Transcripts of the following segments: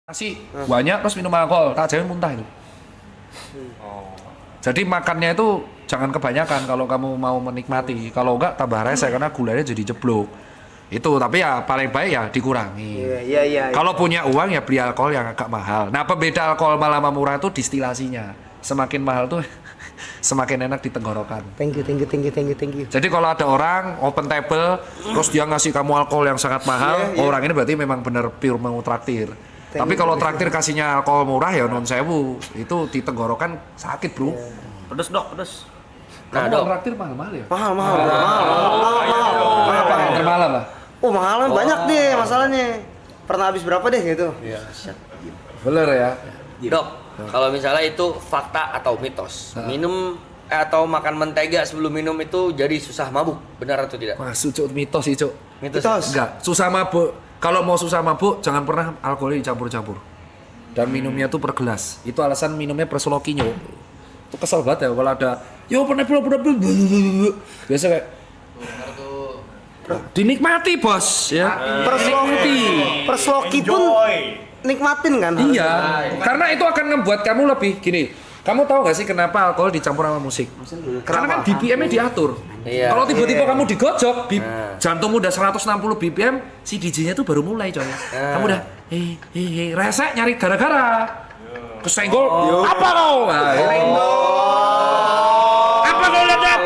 nasi banyak terus minum alkohol, tak jamin muntah itu. Jadi makannya itu jangan kebanyakan kalau kamu mau menikmati. Kalau enggak tambah rese karena gulanya jadi jeblok. Itu tapi ya paling baik ya dikurangi. Iya. Kalau punya uang ya beli alkohol yang agak mahal. Nah, pembeda alkohol mahal sama murah itu distilasinya. Semakin mahal tuh semakin enak di tenggorokan. Thank you. Jadi kalau ada orang open table terus dia ngasih kamu alkohol yang sangat mahal, orang ini berarti memang benar pure mau traktir. Tapi kalau traktir kasihnya alkohol murah ya non sewu, itu di tenggorokan sakit, Bro. Pedes dok, pedes. Kamu mau traktir mahal ya? Mahal. Apa yang termahal apa? Oh, mahalnya banyak deh masalahnya. Pernah habis berapa deh gitu? Iya. Bener ya? Dok, kalau misalnya itu fakta atau mitos, minum atau makan mentega sebelum minum itu jadi susah mabuk, benar atau tidak? Wah, Cuk, mitos sih, Cuk. Mitos. Enggak, susah mabuk. Kalau mau susah mabuk, jangan pernah alkoholnya dicampur-campur. Dan minumnya tuh per gelas. Itu alasan minumnya per slokinya. Itu kesel banget ya kalau ada, yo pernah biasa kayak dinikmati bos ya. Per sloki pun nikmatin kan? Iya, karena itu akan membuat kamu lebih gini. Kamu tahu gak sih kenapa alkohol dicampur sama musik? Karena kan BPM-nya diatur. Iya. Kalau tiba-tiba kamu digojok, jantungmu udah 160 BPM, si DJ-nya tuh baru mulai coy. Kamu udah resek nyari gara-gara. Kesenggol, apa kau? Apa kau lihat?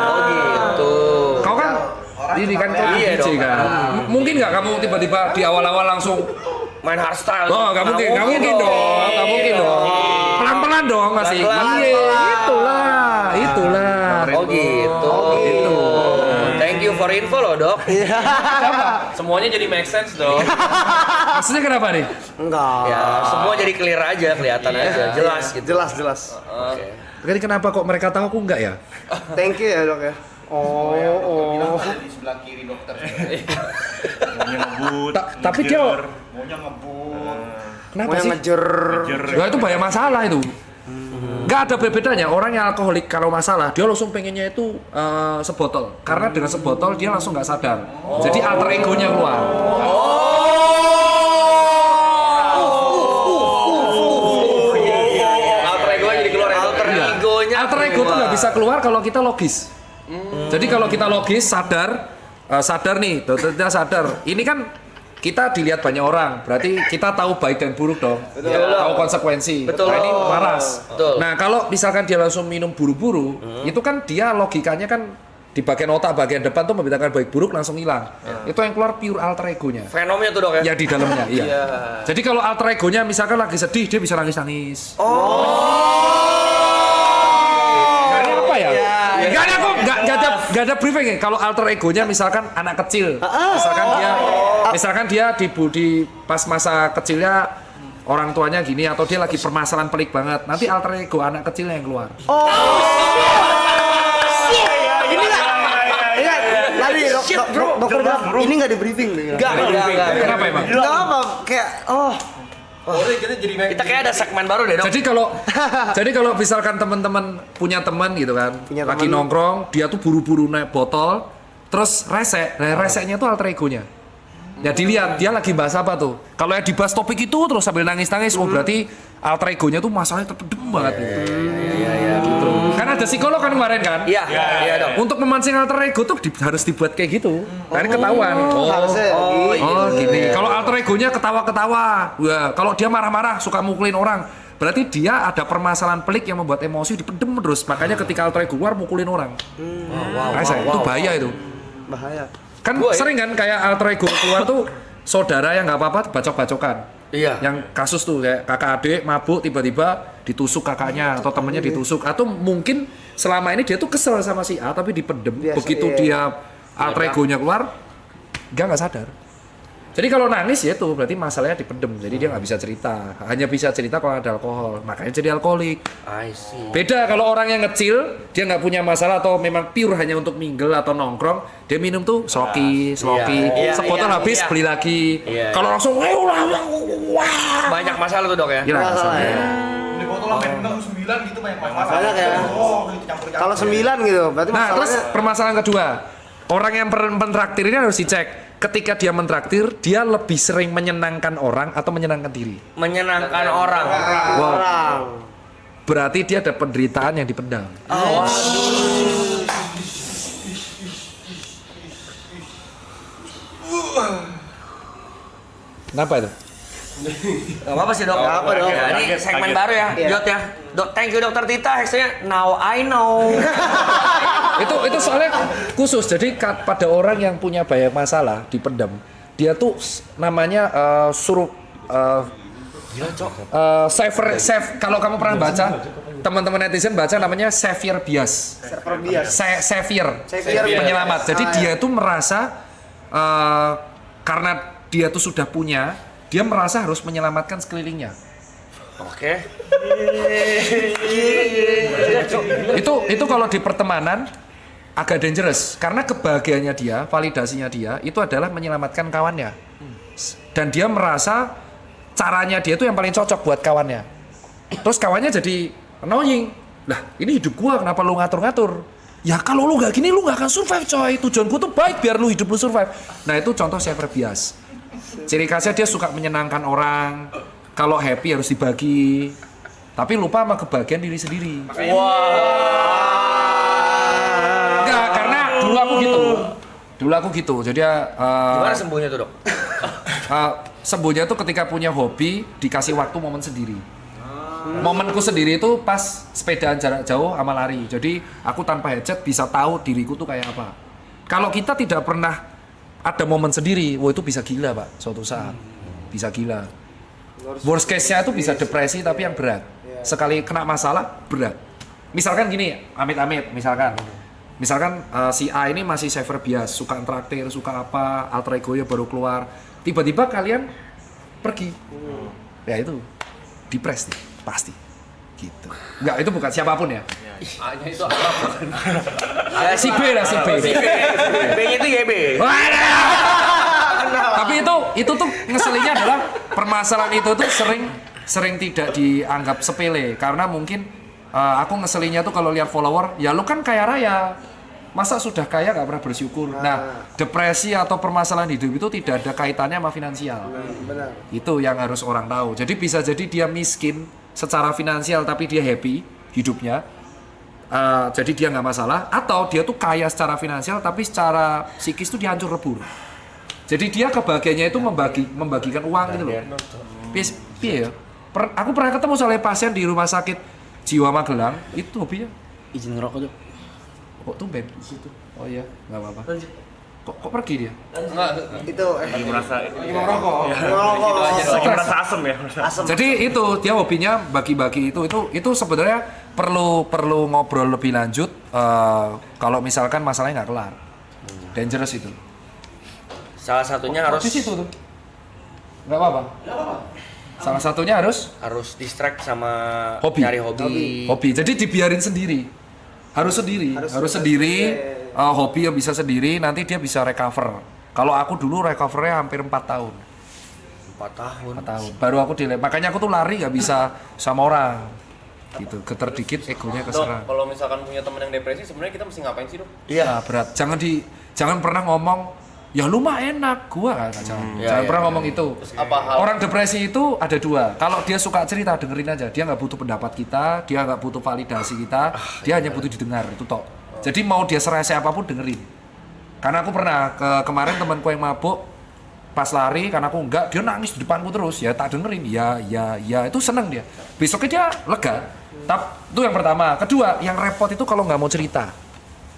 Oh gitu. Kau kan ini kan kau Iya DJ dong. kan. Mungkin nggak kamu tiba-tiba di awal-awal langsung Main hardstyle. oh, nggak mungkin dong. Pelan-pelan dong masih. Pelan-pelan. Iya, itulah. Oh gitu. Itu. Thank you for info loh dok. Semuanya jadi make sense dok. Maksudnya kenapa nih? Enggak. Ya semua jadi clear aja, kelihatan aja, jelas gitu. Jelas. Oke. Jadi kenapa kok mereka tahu aku enggak ya? Thank you ya, Dok ya. Oh. Di sebelah kiri dokter. Maunya ngebut, Tapi dia maunya ngebut, kenapa Mau yang sih? ngejer. Ya itu banyak masalah itu. Nggak ada bedanya orang yang alkoholik kalau masalah dia langsung pengennya itu sebotol karena dengan sebotol dia langsung nggak sadar. Jadi alter egonya keluar. Alter ego jadi keluar ya, alter egonya. Alter ego tuh nggak bisa keluar kalau kita logis. Jadi kalau kita logis sadar nih, kita sadar. Ini kan kita dilihat banyak orang, berarti kita tahu baik dan buruk dong. Tahu konsekuensi. Betul. Nah, ini waras. Betul. Nah, kalau misalkan dia langsung minum buru-buru, itu kan dia logikanya kan di bagian otak bagian depan tuh membedakan baik buruk langsung hilang. Itu yang keluar pure alter egonya. Fenomnya tuh dok ya. Ya di dalamnya, iya. Iya. Jadi kalau alter egonya misalkan lagi sedih, dia bisa nangis-nangis. Nah, ini apa ya? Gak ada kok, gak ada briefing ya. Kalau alter egonya misalkan anak kecil, misalkan dia di pas masa kecilnya orang tuanya gini atau dia lagi permasalahan pelik banget, nanti alter ego anak kecilnya yang keluar. Tadi dokter bilang ini nggak di briefing nih. Enggak. Kenapa emang? Enggak apa, kayak Kita kayak ada segmen baru deh dok. Jadi kalau misalkan teman-teman punya teman gitu kan, Punya lagi teman. nongkrong, dia tuh buru-buru naik botol, terus resek. Nah, reseknya tuh alter egonya. Ya dilihat dia lagi bahas apa tuh. Kalau yang dibahas topik itu terus sambil nangis-nangis, oh berarti alter egonya tuh masalahnya terpendem banget gitu. Iya, gitu. Kan ada psikolog kan kemarin kan? Iya dok. Untuk memancing alter ego tuh harus dibuat kayak gitu. Nah, ini ketahuan. harusnya Oh gini. Kalau alter egonya ketawa-ketawa, wah, kalau dia marah-marah suka mukulin orang, berarti dia ada permasalahan pelik yang membuat emosi dipendem terus. Makanya ketika alter ego keluar mukulin orang. Itu bahaya itu. bahaya. Kan sering kan kayak alter ego keluar tuh saudara yang nggak apa-apa bacok-bacokan. Iya. Yang kasus tuh kayak kakak adik mabuk tiba-tiba ditusuk kakaknya atau temennya ditusuk atau mungkin selama ini dia tuh kesel sama si A tapi dipendem. Biasa, Begitu iya. dia alter egonya keluar dia nggak sadar. Jadi kalau nangis ya itu berarti masalahnya dipendem. Jadi dia nggak bisa cerita. Hanya bisa cerita kalau ada alkohol. Makanya jadi alkoholik. I see. Beda kalau orang yang ngecil, dia nggak punya masalah atau memang pure hanya untuk mingle atau nongkrong, dia minum tuh sloki, Iya, sepotol iya, habis iya. beli lagi. Iya, Kalau langsung, wah, Banyak masalah tuh dok ya. gila masalahnya. Beli botol sampai 9 gitu banyak masalah. Banyak ya. Dicampur-campur. Kalau 9 gitu, berarti Nah, terus masalahnya permasalahan kedua, orang yang pentraktir ini harus dicek. ketika dia mentraktir, dia lebih sering menyenangkan orang atau menyenangkan diri? Menyenangkan orang. Orang. Berarti dia ada penderitaan yang dipendam. Kenapa itu? Gak apa-apa sih dok. Gak apa, Dok. Ya, ini segmen baru ya, Iya. Jod ya. Dok, thank you dokter Tita. Hashtagnya Now I Know. Itu soalnya khusus. Jadi pada orang yang punya banyak masalah dipendam, dia tuh namanya Gila cok. kalau kamu pernah baca, teman-teman netizen baca namanya Savior bias. Server bias. Savior Savior penyelamat. bias. Jadi Ah, dia tuh merasa karena dia tuh sudah punya, dia merasa harus menyelamatkan sekelilingnya. Oke. Itu kalau di pertemanan agak dangerous karena kebahagiaannya dia, validasinya dia itu adalah menyelamatkan kawannya. Dan dia merasa caranya dia itu yang paling cocok buat kawannya. Terus kawannya jadi annoying. Lah, ini hidup gua kenapa lu ngatur-ngatur? Ya kalau lu nggak gini lu nggak akan survive coy. Tujuanku tuh baik biar lu hidup lu survive. Nah, itu contoh savior bias. Ciri khasnya dia suka menyenangkan orang. Kalau happy harus dibagi. Tapi lupa sama kebahagiaan diri sendiri. Enggak, karena dulu aku gitu. Jadi Gimana sembuhnya tuh dok? sembuhnya tuh ketika punya hobi dikasih waktu momen sendiri. Momenku sendiri itu pas sepedaan jarak jauh sama lari. Jadi aku tanpa headset bisa tahu diriku tuh kayak apa. Kalau kita tidak pernah ada momen sendiri, wah itu bisa gila pak, suatu saat bisa gila. Worst case-nya itu bisa depresi tapi yang berat. Sekali kena masalah berat. Misalkan gini, amit-amit, misalkan si A ini masih saver bias, suka interaktif, suka apa, alter ego-nya baru keluar. Tiba-tiba kalian pergi. Ya itu, depres nih, pasti. Gitu. Enggak, itu bukan siapapun ya. A-nya itu apa? Si B lah, si B. B-nya itu YB. Tapi itu tuh ngeselinnya adalah permasalahan itu tuh sering tidak dianggap sepele karena mungkin aku ngeselinnya tuh kalau lihat follower, ya lu kan kaya raya. Masa sudah kaya gak pernah bersyukur. Nah, depresi atau permasalahan hidup itu tidak ada kaitannya sama finansial. Benar. Itu yang harus orang tahu. Jadi bisa jadi dia miskin secara finansial tapi dia happy hidupnya. Jadi dia nggak masalah. Atau dia tuh kaya secara finansial tapi secara psikis tuh dia hancur lebur. Jadi dia kebahagiaannya itu membagikan uang gitu loh. Piye ya? Aku pernah ketemu soalnya pasien di rumah sakit jiwa Magelang, itu hobinya Izin ngerokok tuh. kok tumben di situ. Oh iya, nggak apa-apa. Kok pergi dia? Itu Lagi merasa ngerokok. lagi merasa asem ya. Asem. Jadi itu dia hobinya bagi-bagi itu sebenarnya perlu ngobrol lebih lanjut kalau misalkan masalahnya nggak kelar. Dangerous itu. Salah satunya harus Di situ tuh. Nggak apa-apa. Salah satunya harus distract sama Hobi. nyari hobi. hobi. Jadi dibiarin sendiri. Harus sendiri. Hobi yang bisa sendiri, nanti dia bisa recover. Kalau aku dulu recovernya hampir 4 tahun. 4 tahun. 4 tahun. Baru aku makanya aku tuh lari nggak bisa sama orang. Gitu. Getar dikit egonya Dok, keserang. kalau misalkan punya teman yang depresi, sebenarnya kita mesti ngapain sih dok? Iya, berat. Jangan pernah ngomong ya lu mah enak, gua jangan. Ya, Jangan ya, pernah ya. ngomong itu. Apa hal? Orang depresi itu ada dua. Kalau dia suka cerita, dengerin aja. Dia nggak butuh pendapat kita, dia nggak butuh validasi kita, dia hanya butuh didengar. Itu tok. Jadi mau dia serese apapun dengerin. Karena aku pernah kemarin temanku yang mabuk pas lari, karena aku enggak, dia nangis di depanku terus. Ya tak dengerin. Ya, itu seneng dia. Besoknya dia lega. Itu yang pertama. Kedua, yang repot itu kalau nggak mau cerita.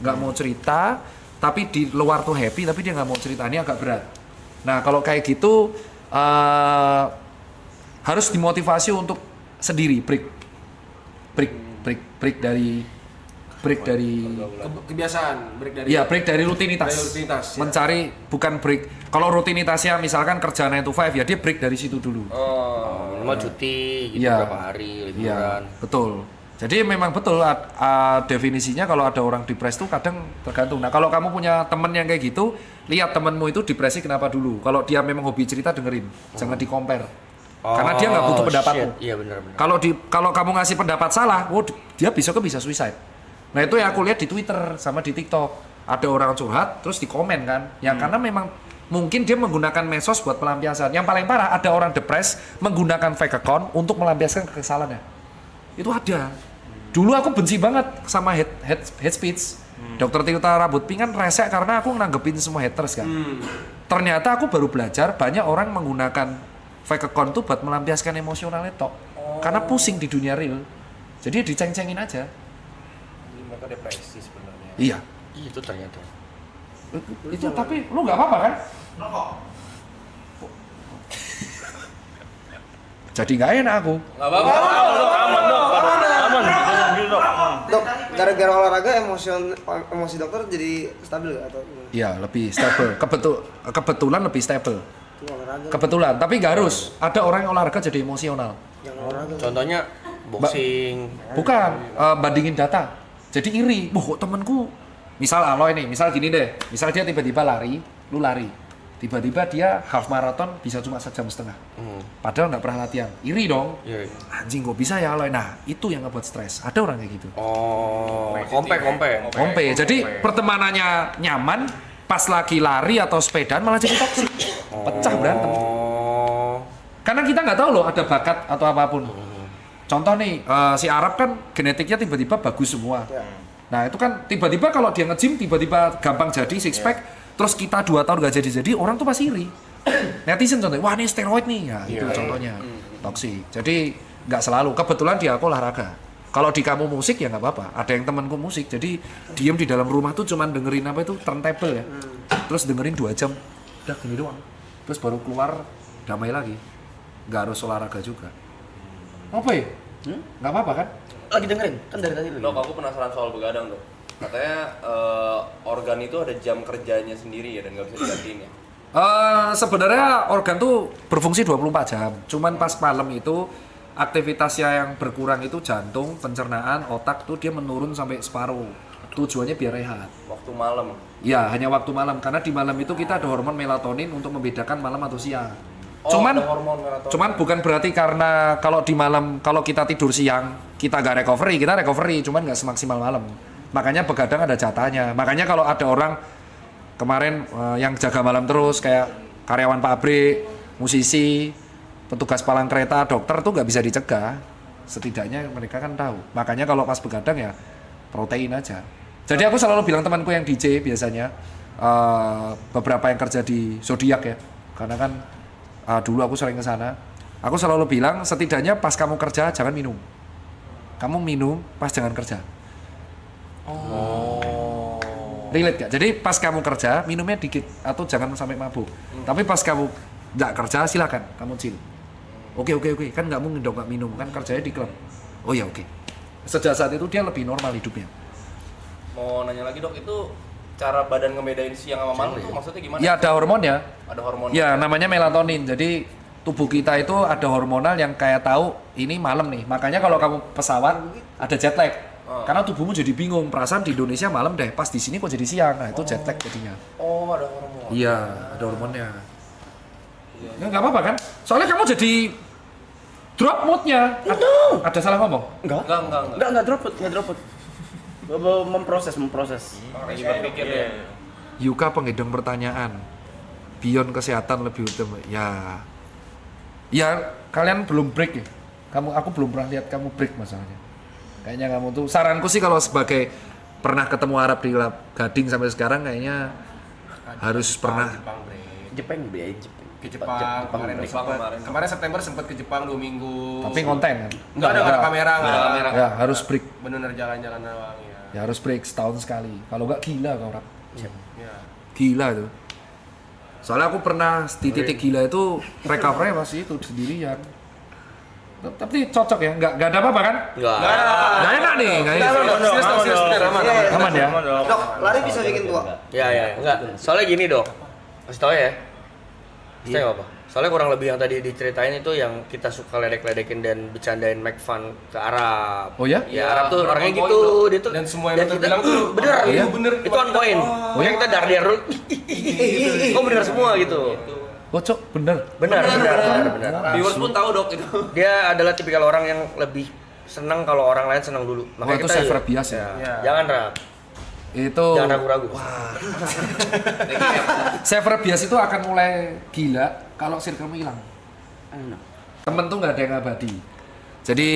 Nggak mau cerita, tapi di luar tuh happy, tapi dia nggak mau cerita, ini agak berat. Nah kalau kayak gitu harus dimotivasi untuk sendiri break dari kebiasaan, break dari ya break dari rutinitas. Dari rutinitas, ya. Mencari bukan break. Kalau rutinitasnya misalkan kerja 9 to 5 ya dia break dari situ dulu. Minimal cuti gitu Iya. berapa hari liburan. Iya, betul. Jadi memang betul definisinya kalau ada orang depresi itu kadang tergantung. Nah kalau kamu punya temen yang kayak gitu, lihat temenmu itu depresi kenapa dulu. Kalau dia memang hobi cerita dengerin, jangan di compare. Karena dia nggak butuh pendapatmu. Shit. Iya benar-benar. Kalau kamu ngasih pendapat salah, dia besoknya bisa suicide. Nah itu yang aku lihat di Twitter sama di TikTok. Ada orang curhat terus di komen kan. Ya karena memang Mungkin dia menggunakan medsos buat pelampiasan. Yang paling parah ada orang depres menggunakan fake account untuk melampiaskan kekesalannya. Itu ada. Dulu aku benci banget sama hate speech. Dokter Tirta Rambut Pink kan resek karena aku nanggepin semua haters kan. Ternyata aku baru belajar banyak orang menggunakan fake account tuh buat melampiaskan emosionalnya tok. Karena pusing di dunia real. Jadi diceng-cengin aja. Jadi mereka depresi sebenarnya. Iya. Itu ternyata. Itu tapi lu nggak apa-apa kan? Jadi nggak enak aku. Nggak apa-apa. Aman. Dok, gara-gara olahraga emosi dokter jadi stabil gak atau gimana? Iya, lebih stable. Kebetulan lebih stable. Itu olahraga. Kebetulan, tapi nggak harus. Ada orang yang olahraga jadi emosional. Yang olahraga. Contohnya boxing. Bukan, bandingin data. Jadi iri. Kok temenku, misal Aloy nih, misal gini deh. Misal dia tiba-tiba lari, lu lari. Tiba-tiba dia half marathon bisa cuma 1,5 jam. Padahal nggak pernah latihan. Iri dong. Iya. Anjing kok bisa ya Aloy. Nah, itu yang ngebuat stres. Ada orang kayak gitu. Oh, kompe. Pompe. Jadi pertemanannya nyaman, pas lagi lari atau sepedaan malah jadi toksik. Pecah berantem. Oh. Karena kita nggak tahu loh ada bakat atau apapun. Contoh nih, si Arab kan genetiknya tiba-tiba bagus semua. Nah itu kan tiba-tiba kalau dia nge-gym tiba-tiba gampang jadi six pack. Terus kita 2 tahun gak jadi-jadi, orang tuh pasti iri. Netizen contohnya, wah ini steroid nih, ya itu contohnya. Toksik. Jadi nggak selalu, kebetulan dia aku olahraga. Kalau di kamu musik ya nggak apa-apa, ada yang temanku musik, jadi diem di dalam rumah tuh cuman dengerin apa itu, turntable ya. Terus dengerin 2 jam, udah gini doang. Terus baru keluar, damai lagi. Nggak harus olahraga juga. Apa ya? Nggak apa-apa kan? Lagi dengerin, kan dari tadi Dok, aku penasaran soal begadang dok. Katanya organ itu ada jam kerjanya sendiri ya dan nggak bisa digantiin ya? Sebenarnya organ tuh berfungsi 24 jam. Cuman pas malam itu aktivitasnya yang berkurang itu jantung, pencernaan, otak tuh dia menurun sampai separuh. Tujuannya biar rehat. Waktu malam. Ya, hanya waktu malam karena di malam itu kita ada hormon melatonin untuk membedakan malam atau siang. Oh, Cuman ada hormon melatonin. cuman bukan berarti karena kalau di malam kalau kita tidur siang kita nggak recovery, kita recovery cuman nggak semaksimal malam. Makanya begadang ada jatahnya. Makanya kalau ada orang kemarin yang jaga malam terus kayak karyawan pabrik, musisi, petugas palang kereta, dokter tuh nggak bisa dicegah. Setidaknya mereka kan tahu. Makanya kalau pas begadang ya protein aja. Jadi aku selalu bilang temanku yang DJ biasanya beberapa yang kerja di Zodiac ya, karena kan dulu aku sering ke sana. Aku selalu bilang setidaknya pas kamu kerja jangan minum. Kamu minum pas jangan kerja. Relate gak? Jadi pas kamu kerja minumnya dikit atau jangan sampai mabuk. Tapi pas kamu nggak kerja silakan kamu chill. Oke kan nggak mungkin dong nggak minum kan kerjanya di klub. Oh ya oke. Sejak saat itu dia lebih normal hidupnya. Mau nanya lagi dok, itu cara badan ngebedain siang sama malam tuh maksudnya gimana? Ya ada hormonnya. Ada hormon. Ya namanya melatonin. Jadi tubuh kita itu ada hormonal yang kayak tahu ini malam nih. Makanya kalau kamu pesawat ada jet lag. Karena tubuhmu jadi bingung, perasaan di Indonesia malam deh, pas di sini kok jadi siang. Nah, itu jet lag jadinya. Oh, ada hormon. Iya, ada hormonnya. Ya nggak apa-apa kan? Soalnya kamu jadi drop moodnya. Ada salah ngomong? Enggak. Enggak drop. Memproses. Lagi berpikir ya. Yuka penghidang pertanyaan. Beyond kesehatan lebih utama. Ya kalian belum break ya. Aku belum pernah lihat kamu break masalahnya. Kayaknya kamu tuh, saranku sih kalau sebagai pernah ketemu Arab di Gading sampai sekarang kayaknya harus pernah. Jepang. Ke Jepang. Kemarin September sempat ke Jepang 2 minggu. Tapi konten kan? Enggak ada kamera, enggak. Ya harus break. Bener jalan-jalan doang ya. Ya harus break setahun sekali. Kalau nggak gila kau Arab. Ya. Gila itu. Soalnya aku pernah di titik gila itu recovery masih itu sendirian. Tapi cocok ya, nggak ada apa-apa kan? Nggak enak nih, nggak enak. Serius, Aman ya? Dok, lari bisa bikin tua. Ya, enggak. Soalnya gini dok, kasih tau ya. Kasih tau apa? Soalnya kurang lebih yang tadi diceritain itu yang kita suka ledek-ledekin dan bercandain make fun ke Arab. Oh ya? Ya Arab tuh orangnya gitu, dia tuh. Dan semua yang kita bilang tuh bener, iya? bener. Itu on point. Yang kita dar-dar dulu, kok bener semua gitu. Kocok, bener. Benar. Viewers pun tahu dok itu. Dia adalah tipikal orang yang lebih senang kalau orang lain senang dulu. Oh, itu self bias ya? Ya. Jangan Rap. Itu Jangan ragu-ragu. saver bias itu akan mulai gila kalau circle-mu hilang. Temen tuh nggak ada yang abadi. Jadi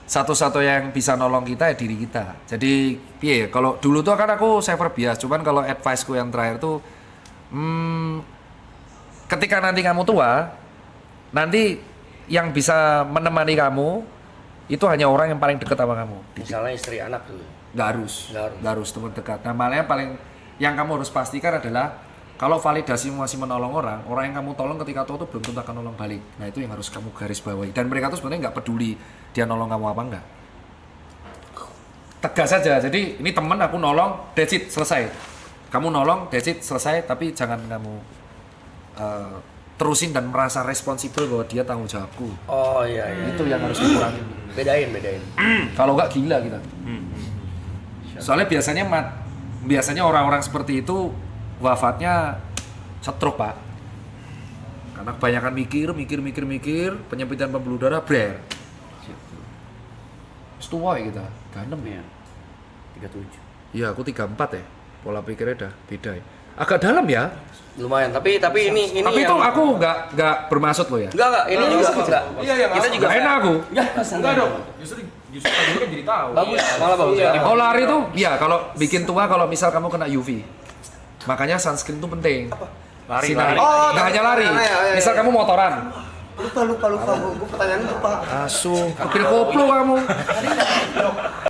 satu-satu yang bisa nolong kita ya diri kita. Jadi piye? Kalau dulu tuh kan aku saver bias, cuman kalau advice-ku yang terakhir tuh ketika nanti kamu tua, nanti yang bisa menemani kamu itu hanya orang yang paling dekat sama kamu. Misalnya istri anak tuh. Nggak harus, Nggak harus. nggak harus teman dekat. Nah, malah yang paling yang kamu harus pastikan adalah kalau validasi masih menolong orang yang kamu tolong ketika tua itu belum tentu akan nolong balik. Nah, itu yang harus kamu garis bawahi. Dan mereka tuh sebenarnya nggak peduli dia nolong kamu apa enggak. Tegas saja. Jadi ini temen aku nolong, that's it, selesai. Kamu nolong, that's it, selesai. Tapi jangan kamu terusin dan merasa responsibel bahwa dia tanggung jawabku. Oh iya. Itu yang harus dikurangi. Bedain. Kalau nggak gila kita. Soalnya biasanya orang-orang seperti itu wafatnya stroke, Pak. Karena kebanyakan mikir, penyempitan pembuluh darah, brer. Tua ya kita, ganem ya. 37. Iya, aku 34 ya. Pola pikirnya udah beda ya. Agak dalam ya. Lumayan. Tapi ini Tapi itu yang... aku nggak bermaksud loh ya. Enggak, ini juga enggak. Iya, Kita juga Nggak enak aku. Enggak dong. Justru dulu kan jadi tahu. bagus, malah bagus. Oh lari tuh, ya kalau bikin tua kalau misal kamu kena UV. Makanya sunscreen tuh penting. Lari. Sinar. Oh, Nggak hanya lari. ya. Misal kamu motoran. Lupa. Gue pertanyaan lupa. Asuh, mobil koplo kamu.